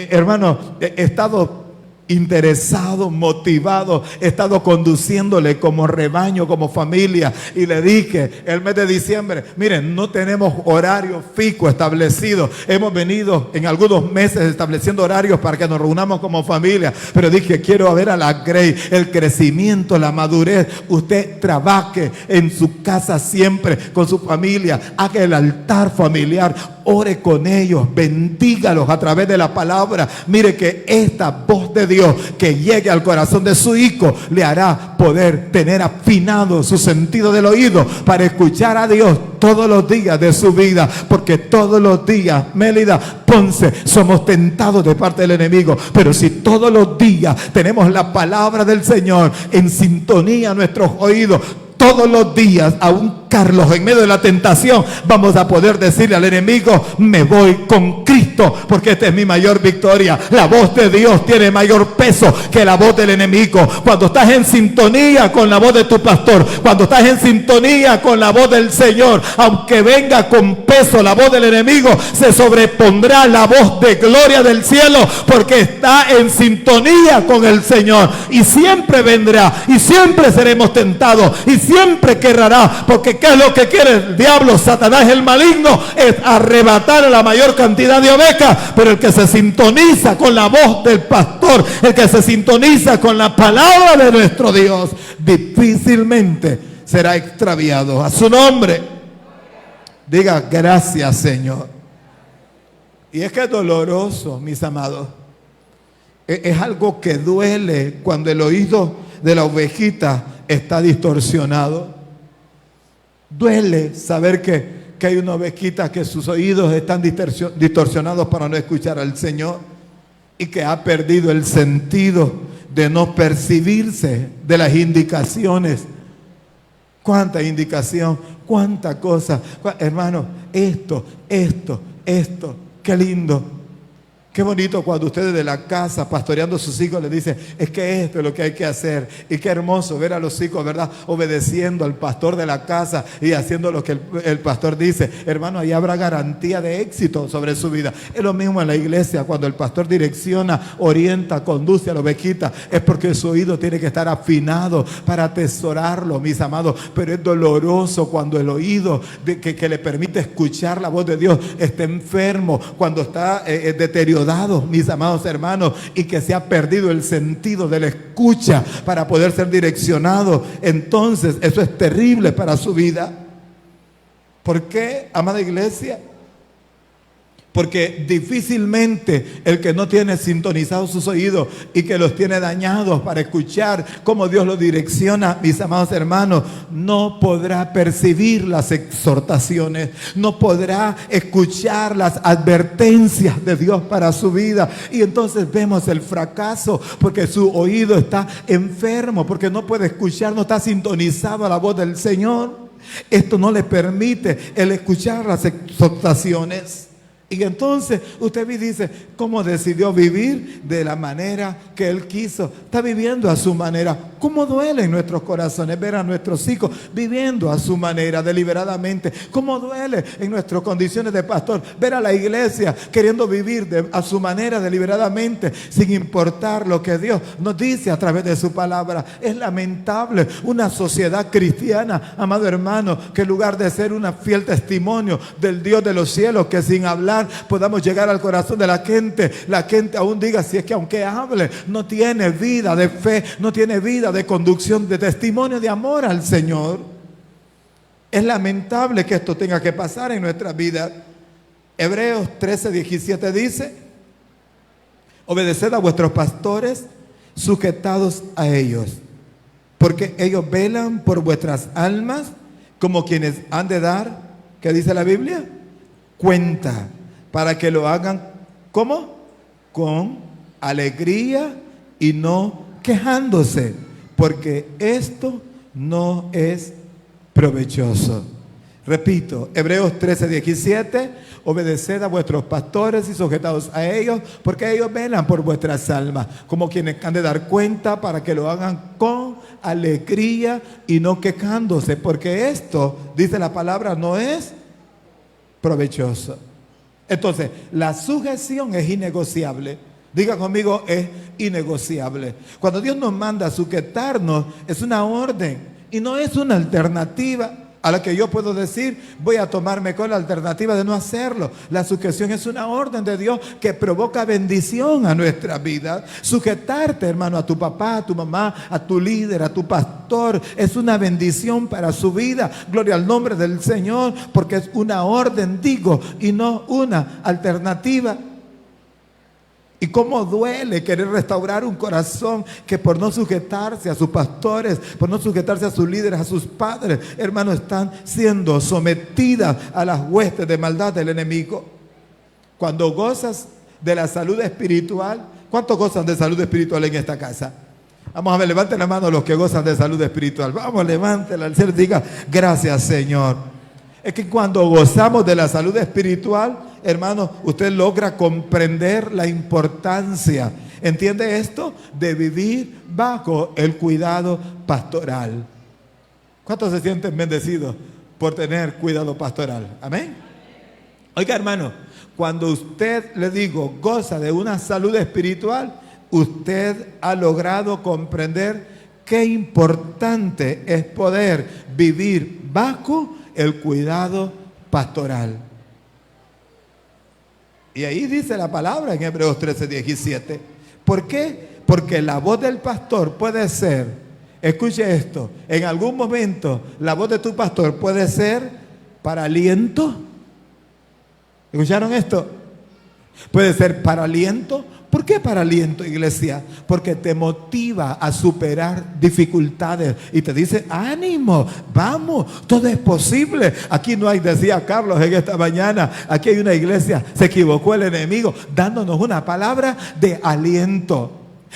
hermano, he estado interesado, motivado, he estado conduciéndole como rebaño, como familia, y le dije el mes de diciembre, miren, no tenemos horario fijo establecido, hemos venido en algunos meses estableciendo horarios para que nos reunamos como familia, pero dije, quiero ver a la Grey, el crecimiento, la madurez. Usted trabaje en su casa siempre con su familia, haga el altar familiar, ore con ellos, bendígalos a través de la palabra. Mire que esta voz de Dios que llegue al corazón de su hijo le hará poder tener afinado su sentido del oído para escuchar a Dios todos los días de su vida, porque todos los días, Mélida Ponce, somos tentados de parte del enemigo, pero si todos los días tenemos la palabra del Señor en sintonía a nuestros oídos, todos los días, aún Carlos, en medio de la tentación, vamos a poder decirle al enemigo, me voy con Cristo, porque esta es mi mayor victoria. La voz de Dios tiene mayor peso que la voz del enemigo. Cuando estás en sintonía con la voz de tu pastor, cuando estás en sintonía con la voz del Señor, aunque venga con peso la voz del enemigo, se sobrepondrá la voz de gloria del cielo, porque está en sintonía con el Señor, y siempre vendrá, y siempre seremos tentados, y siempre querrá, porque ¿qué es lo que quiere el diablo, Satanás, el maligno? Es arrebatar a la mayor cantidad de ovejas. Pero el que se sintoniza con la voz del pastor, el que se sintoniza con la palabra de nuestro Dios, difícilmente será extraviado. A su nombre, diga gracias, Señor. Y es que es doloroso, mis amados. Es algo que duele cuando el oído de la ovejita está distorsionado. Duele saber que hay una ovejita que sus oídos están distorsionados para no escuchar al Señor y que ha perdido el sentido de no percibirse de las indicaciones. Cuánta indicación, cuánta cosa. Hermano, esto, qué lindo. Qué bonito cuando ustedes de la casa, pastoreando a sus hijos, les dicen, es que esto es lo que hay que hacer. Y qué hermoso ver a los hijos, ¿verdad? Obedeciendo al pastor de la casa y haciendo lo que el pastor dice. Hermano, ahí habrá garantía de éxito sobre su vida. Es lo mismo en la iglesia, cuando el pastor direcciona, orienta, conduce a la ovejita. Es porque su oído tiene que estar afinado para atesorarlo, mis amados. Pero es doloroso cuando el oído que le permite escuchar la voz de Dios está enfermo, cuando está deteriorado, mis amados hermanos, y que se ha perdido el sentido de la escucha para poder ser direccionado. Entonces eso es terrible para su vida. ¿Por qué, amada iglesia? Porque difícilmente el que no tiene sintonizados sus oídos y que los tiene dañados para escuchar cómo Dios lo direcciona, mis amados hermanos, no podrá percibir las exhortaciones, no podrá escuchar las advertencias de Dios para su vida. Y entonces vemos el fracaso porque su oído está enfermo, porque no puede escuchar, no está sintonizado a la voz del Señor. Esto no le permite el escuchar las exhortaciones. Y entonces usted dice, ¿cómo decidió vivir? De la manera que él quiso. Está viviendo a su manera. ¿Cómo duele en nuestros corazones ver a nuestros hijos viviendo a su manera, deliberadamente? ¿Cómo duele en nuestras condiciones de pastor ver a la iglesia queriendo vivir a su manera, deliberadamente, sin importar lo que Dios nos dice a través de su palabra? Es lamentable una sociedad cristiana, amado hermano, que en lugar de ser un fiel testimonio del Dios de los cielos, que sin hablar podamos llegar al corazón de la gente aún diga, si es que aunque hable, no tiene vida de fe, no tiene vida de conducción, de testimonio de amor al Señor. Es lamentable que esto tenga que pasar en nuestra vida. Hebreos 13:17 dice, obedeced a vuestros pastores, sujetados a ellos, porque ellos velan por vuestras almas, como quienes han de dar, ¿qué dice la Biblia? Cuenta, para que lo hagan, ¿cómo? Con alegría y no quejándose, porque esto no es provechoso. Repito, Hebreos 13:17, obedeced a vuestros pastores y sujetados a ellos, porque ellos velan por vuestras almas, como quienes han de dar cuenta, para que lo hagan con alegría y no quejándose, porque esto, dice la palabra, no es provechoso. Entonces, la sujeción es innegociable. Diga conmigo, es innegociable. Cuando Dios nos manda a sujetarnos, es una orden y no es una alternativa a la que yo puedo decir, voy a tomarme con la alternativa de no hacerlo. La sujeción es una orden de Dios que provoca bendición a nuestra vida. Sujetarte, hermano, a tu papá, a tu mamá, a tu líder, a tu pastor, es una bendición para su vida. Gloria al nombre del Señor, porque es una orden, digo, y no una alternativa. Y cómo duele querer restaurar un corazón que por no sujetarse a sus pastores, por no sujetarse a sus líderes, a sus padres, hermanos, están siendo sometidas a las huestes de maldad del enemigo. Cuando gozas de la salud espiritual, ¿cuántos gozan de salud espiritual en esta casa? Vamos a ver, levanten la mano los que gozan de salud espiritual. Vamos, levántela al cielo y diga, gracias Señor. Es que cuando gozamos de la salud espiritual, hermano, usted logra comprender la importancia, ¿entiende esto? De vivir bajo el cuidado pastoral. ¿Cuántos se sienten bendecidos por tener cuidado pastoral? Amén. Oiga, hermano, cuando usted, le digo, goza de una salud espiritual, usted ha logrado comprender qué importante es poder vivir bajo el cuidado pastoral. Y ahí dice la palabra en Hebreos 13:17. ¿Por qué? Porque la voz del pastor puede ser, escuche esto, en algún momento la voz de tu pastor puede ser para aliento. ¿Escucharon esto? Puede ser para aliento. ¿Por qué para aliento, iglesia? Porque te motiva a superar dificultades y te dice, ánimo, vamos, todo es posible. Aquí no hay, decía Carlos en esta mañana, aquí hay una iglesia, se equivocó el enemigo, dándonos una palabra de aliento.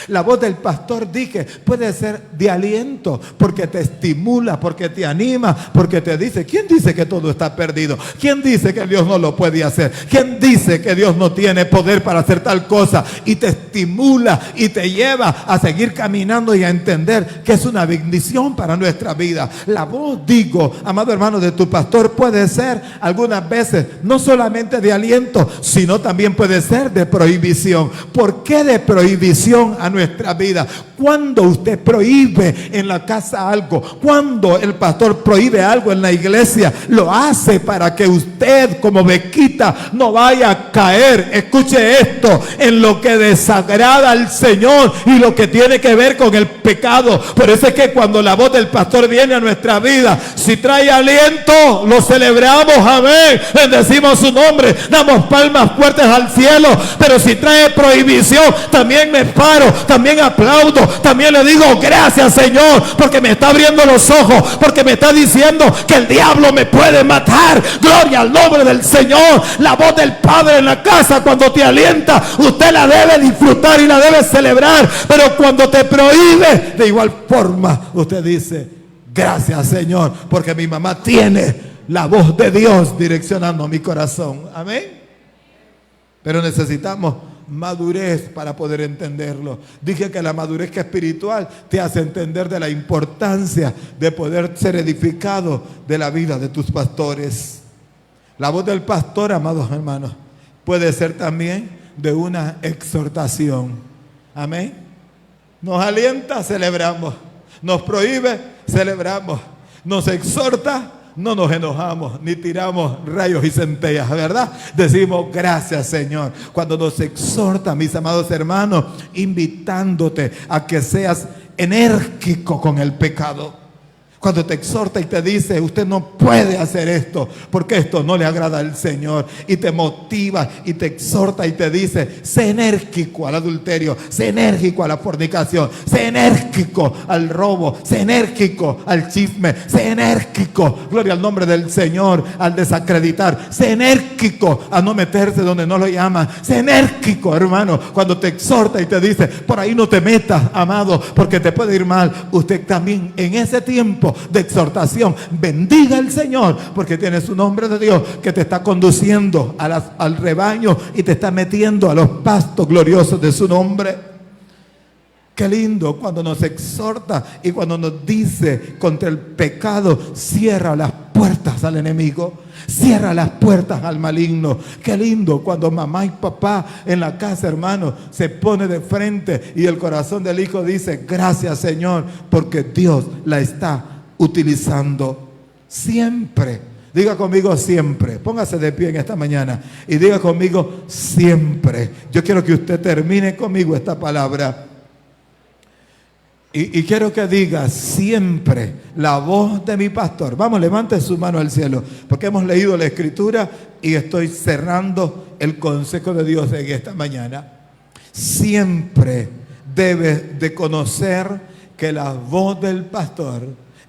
La voz del pastor, dije, puede ser de aliento, porque te estimula, porque te anima, porque te dice, ¿quién dice que todo está perdido? ¿Quién dice que Dios no lo puede hacer? ¿Quién dice que Dios no tiene poder para hacer tal cosa? Y te estimula y te lleva a seguir caminando y a entender que es una bendición para nuestra vida. La voz, digo, amado hermano, de tu pastor puede ser algunas veces no solamente de aliento, sino también puede ser de prohibición. ¿Por qué de prohibición a nuestra vida? Cuando usted prohíbe en la casa algo, cuando el pastor prohíbe algo en la iglesia, lo hace para que usted como bequita no vaya a caer, escuche esto, en lo que desagrada al Señor y lo que tiene que ver con el pecado. Por eso es que cuando la voz del pastor viene a nuestra vida, si trae aliento, lo celebramos, amén, bendecimos su nombre, damos palmas fuertes al cielo. Pero si trae prohibición, también me paro, también aplaudo, también le digo gracias, Señor, porque me está abriendo los ojos, porque me está diciendo que el diablo me puede matar. Gloria al nombre del Señor. La voz del Padre en la casa, cuando te alienta, usted la debe disfrutar y la debe celebrar. Pero cuando te prohíbe, de igual forma usted dice gracias, Señor, porque mi mamá tiene la voz de Dios direccionando mi corazón. Amén. Pero necesitamos madurez para poder entenderlo. Dije que la madurez espiritual te hace entender de la importancia de poder ser edificado de la vida de tus pastores. La voz del pastor, amados hermanos, puede ser también de una exhortación. Amén. Nos alienta, celebramos. Nos prohíbe, celebramos. Nos exhorta, no nos enojamos ni tiramos rayos y centellas, ¿verdad? Decimos gracias, Señor. Cuando nos exhorta, mis amados hermanos, invitándote a que seas enérgico con el pecado. Cuando te exhorta y te dice, usted no puede hacer esto, porque esto no le agrada al Señor. Y te motiva y te exhorta y te dice, sé enérgico al adulterio, sé enérgico a la fornicación, sé enérgico al robo, sé enérgico al chisme, sé enérgico, gloria al nombre del Señor, al desacreditar, sé enérgico a no meterse donde no lo llaman, sé enérgico, hermano, cuando te exhorta y te dice, por ahí no te metas, amado, porque te puede ir mal. Usted también en ese tiempo de exhortación, bendiga al Señor, porque tienes un hombre de Dios que te está conduciendo al rebaño y te está metiendo a los pastos gloriosos de su nombre. Qué lindo cuando nos exhorta y cuando nos dice contra el pecado, cierra las puertas al enemigo, cierra las puertas al maligno. Qué lindo cuando mamá y papá en la casa, hermano, se pone de frente y el corazón del hijo dice, gracias, Señor, porque Dios la está utilizando siempre. Diga conmigo siempre. Póngase de pie en esta mañana y diga conmigo siempre. Yo quiero que usted termine conmigo esta palabra. Y quiero que diga siempre la voz de mi pastor. Vamos, levante su mano al cielo, porque hemos leído la escritura y estoy cerrando el consejo de Dios en esta mañana. Siempre debes de conocer que la voz del pastor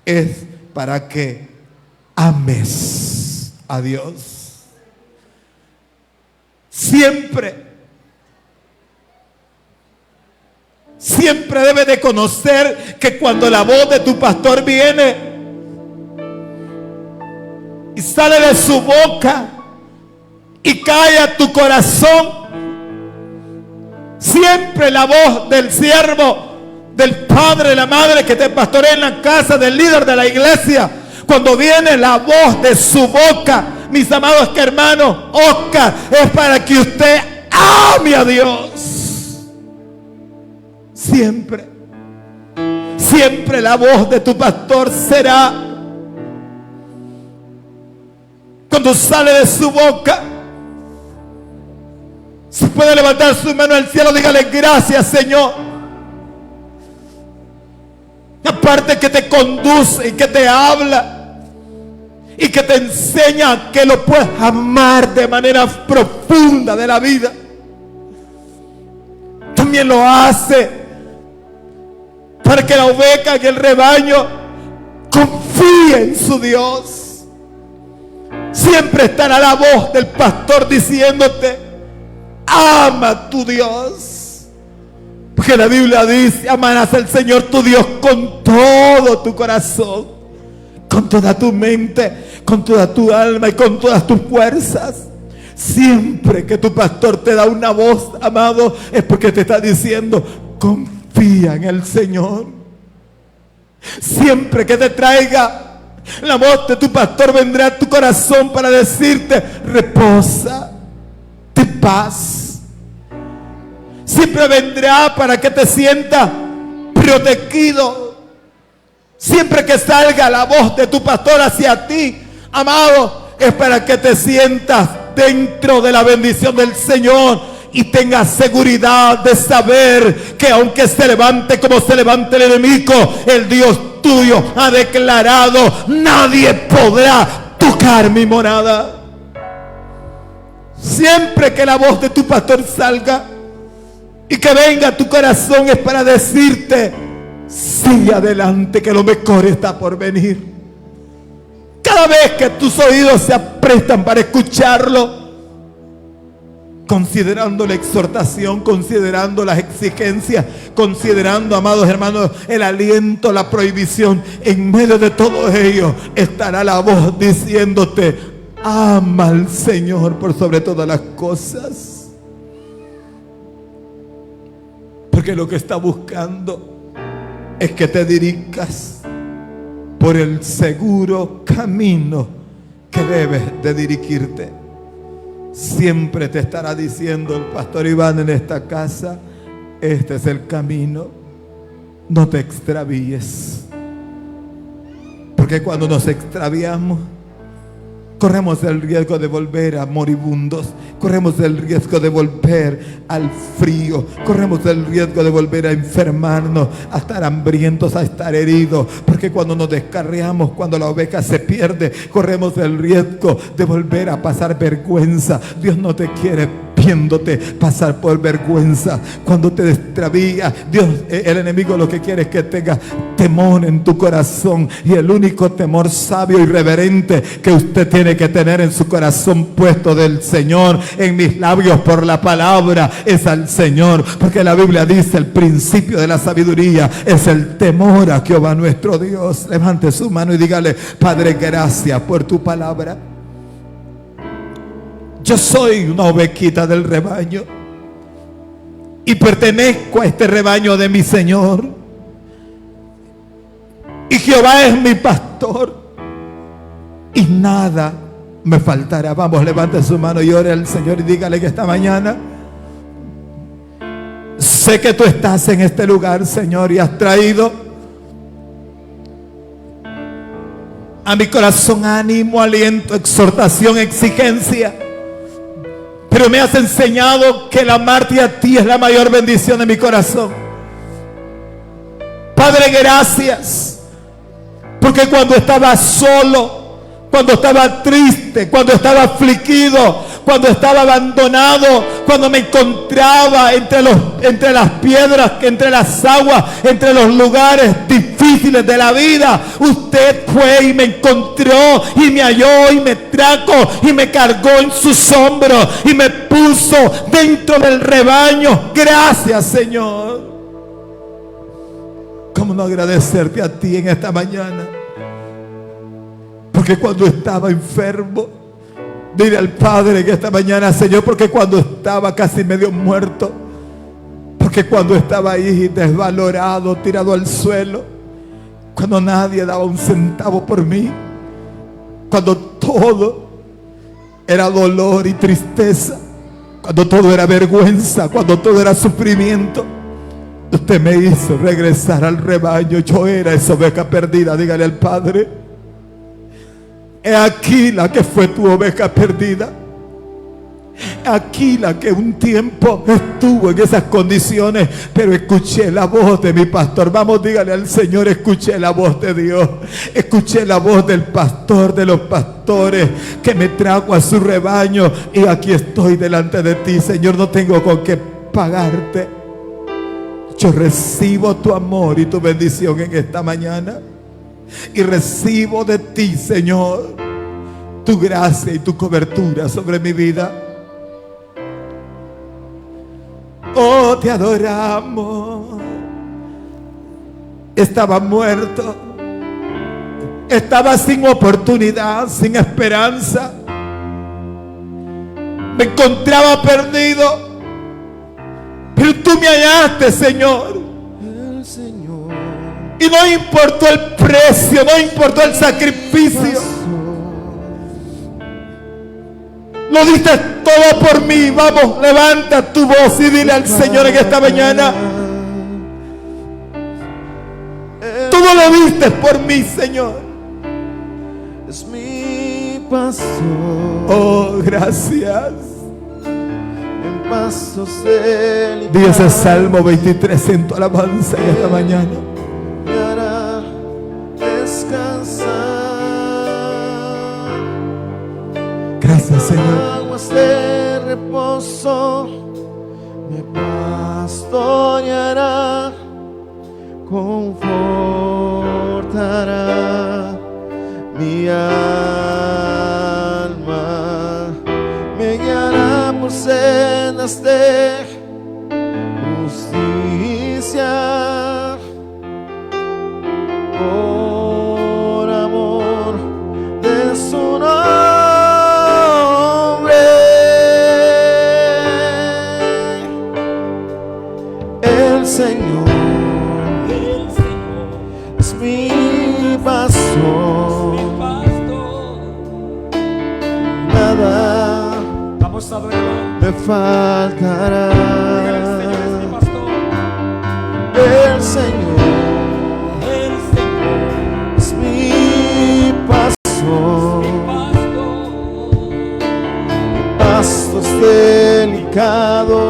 es para que ames a Dios. Siempre debes de conocer que cuando la voz de tu pastor viene y sale de su boca y cae a tu corazón, siempre la voz del siervo, del padre, la madre que te pastorea en la casa, del líder de la iglesia, cuando viene la voz de su boca, mis amados hermanos, Oscar, es para que usted ame a Dios. Siempre la voz de tu pastor será, cuando sale de su boca, si puede levantar su mano al cielo, dígale gracias, Señor. Aparte que te conduce y que te habla y que te enseña que lo puedes amar de manera profunda de la vida, también lo hace para que la oveja y el rebaño confíe en su Dios. Siempre estará la voz del pastor diciéndote, ama a tu Dios. Porque la Biblia dice: amarás al Señor tu Dios con todo tu corazón, con toda tu mente, con toda tu alma y con todas tus fuerzas. Siempre que tu pastor te da una voz, amado, es porque te está diciendo: confía en el Señor. Siempre que te traiga la voz de tu pastor, vendrá a tu corazón para decirte: reposa, ten paz. Siempre vendrá para que te sientas protegido. Siempre que salga la voz de tu pastor hacia ti, amado, es para que te sientas dentro de la bendición del Señor y tengas seguridad de saber que aunque se levante como se levante el enemigo, el Dios tuyo ha declarado: nadie podrá tocar mi morada. Siempre que la voz de tu pastor salga y que venga a tu corazón, es para decirte: sigue adelante, que lo mejor está por venir. Cada vez que tus oídos se aprestan para escucharlo, considerando la exhortación, considerando las exigencias, considerando, amados hermanos, el aliento, la prohibición, en medio de todo ello estará la voz diciéndote: ama al Señor por sobre todas las cosas. Porque lo que está buscando es que te dirijas por el seguro camino que debes de dirigirte. Siempre te estará diciendo el pastor Iván en esta casa: este es el camino, no te extravíes. Porque cuando nos extraviamos, corremos el riesgo de volver a moribundos, corremos el riesgo de volver al frío, corremos el riesgo de volver a enfermarnos, a estar hambrientos, a estar heridos. Porque cuando nos descarriamos, cuando la oveja se pierde, corremos el riesgo de volver a pasar vergüenza. Dios no te quiere viéndote pasar por vergüenza. Cuando te extravías, Dios, el enemigo, lo que quiere es que tengas temor en tu corazón. Y el único temor sabio y reverente que usted tiene que tener en su corazón puesto del Señor, en mis labios por la palabra, es al Señor. Porque la Biblia dice: el principio de la sabiduría es el temor a Jehová nuestro Dios. Levante su mano y dígale: Padre, gracias por tu palabra. Yo soy una ovejita del rebaño y pertenezco a este rebaño de mi Señor, y Jehová es mi pastor y nada me faltará. Vamos, levante su mano y ore al Señor y dígale que esta mañana: sé que tú estás en este lugar, Señor, y has traído a mi corazón ánimo, aliento, exhortación, exigencia. Pero me has enseñado que el amarte a ti es la mayor bendición de mi corazón. Padre, gracias. Porque cuando estaba solo, cuando estaba triste, cuando estaba afligido, cuando estaba abandonado, cuando me encontraba entre las piedras, entre las aguas, entre los lugares difíciles de la vida, usted fue y me encontró y me halló y me trajo y me cargó en sus hombros y me puso dentro del rebaño. Gracias, Señor. ¿Cómo no agradecerte a ti en esta mañana? Porque cuando estaba enfermo, dile al Padre que esta mañana: Señor, porque cuando estaba casi medio muerto, porque cuando estaba ahí desvalorado, tirado al suelo, cuando nadie daba un centavo por mí, cuando todo era dolor y tristeza, cuando todo era vergüenza, cuando todo era sufrimiento, usted me hizo regresar al rebaño. Yo era esa oveja perdida. Dígale al Padre: he aquí la que fue tu oveja perdida. Aquí la que un tiempo estuvo en esas condiciones, pero escuché la voz de mi pastor. Vamos, dígale al Señor: escuché la voz de Dios, escuché la voz del pastor de los pastores que me trajo a su rebaño, y aquí estoy delante de ti, Señor. No tengo con qué pagarte. Yo recibo tu amor y tu bendición en esta mañana, y recibo de ti, Señor, tu gracia y tu cobertura sobre mi vida. Oh, te adoramos. Estaba muerto, estaba sin oportunidad, sin esperanza, me encontraba perdido, pero tú me hallaste, Señor. Y no importó el precio, no importó el sacrificio, lo diste todo por mí. Vamos, levanta tu voz y dile al Señor en esta mañana: todo lo diste por mí, Señor. Es mi pastor. Oh, gracias. En pasos delicados. Di ese Salmo 23 en tu alabanza en esta mañana. Me hará descansar. Gracias, Señor. Aguas de reposo me pastoreará, confortará mi alma, me guiará por sendas de justicia, por amor de su nombre. El Señor es mi pastor, nada Vamos a adorarlo. me faltará. El Señor es mi pastor. El Señor es mi pastor, pastos delicados